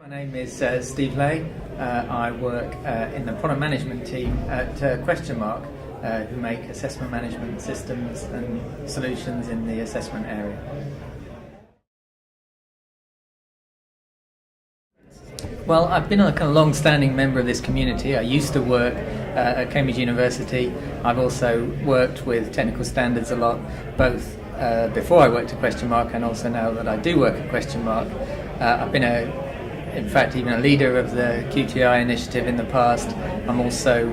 My name is Steve Lay. I work in the product management team at Questionmark, who make assessment management systems and solutions in the assessment area. Well, I've been a kind of long-standing member of this community. I used to work at Cambridge University. I've also worked with technical standards a lot, both before I worked at Questionmark and also now that I do work at Questionmark. I've been in fact even a leader of the QTI initiative in the past. I'm also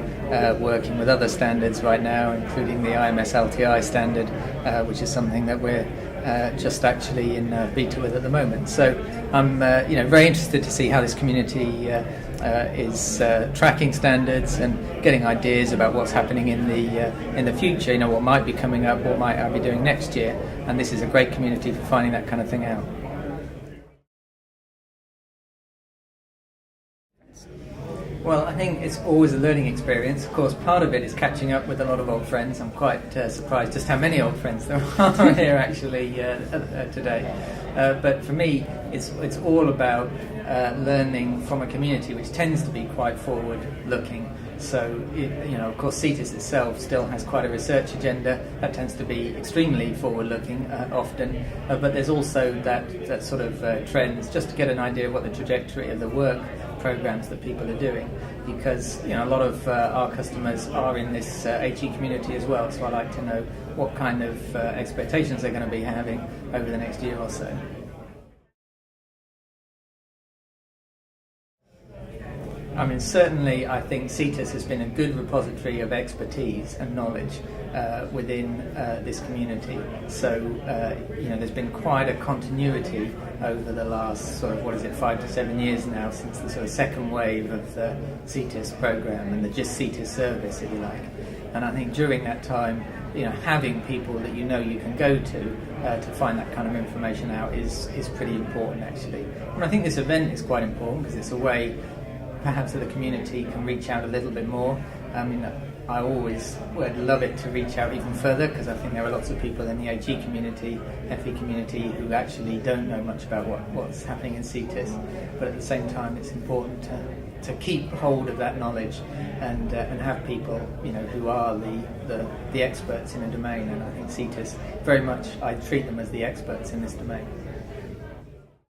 working with other standards right now, including the IMS LTI standard, which is something that we're just actually in beta with at the moment. So I'm very interested to see how this community is tracking standards and getting ideas about what's happening in the future, what might be coming up, what might I be doing next year, and this is a great community for finding that kind of thing out. Well, I think it's always a learning experience. Of course, part of it is catching up with a lot of old friends. I'm quite surprised just how many old friends there are here actually today. But for me, it's all about learning from a community which tends to be quite forward-looking. So, of course, CETIS itself still has quite a research agenda that tends to be extremely forward-looking often. But there's also that sort of trends, just to get an idea of what the trajectory of the work programs that people are doing, because a lot of our customers are in this HE community as well, so I like to know what kind of expectations they're going to be having over the next year or so. I mean, certainly I think CETIS has been a good repository of expertise and knowledge within this community. So, there's been quite a continuity over the last 5 to 7 years now, since the sort of second wave of the CETIS program and the just CETIS service, if you like. And I think during that time, having people that you can go to find that kind of information out is pretty important actually. And I think this event is quite important because it's a way perhaps that the community can reach out a little bit more. I mean, I always would love it to reach out even further, because I think there are lots of people in the HE community, FE community, who actually don't know much about what's happening in CETIS. But at the same time, it's important to keep hold of that knowledge and have people who are the experts in a domain. And I think CETIS, very much, I treat them as the experts in this domain.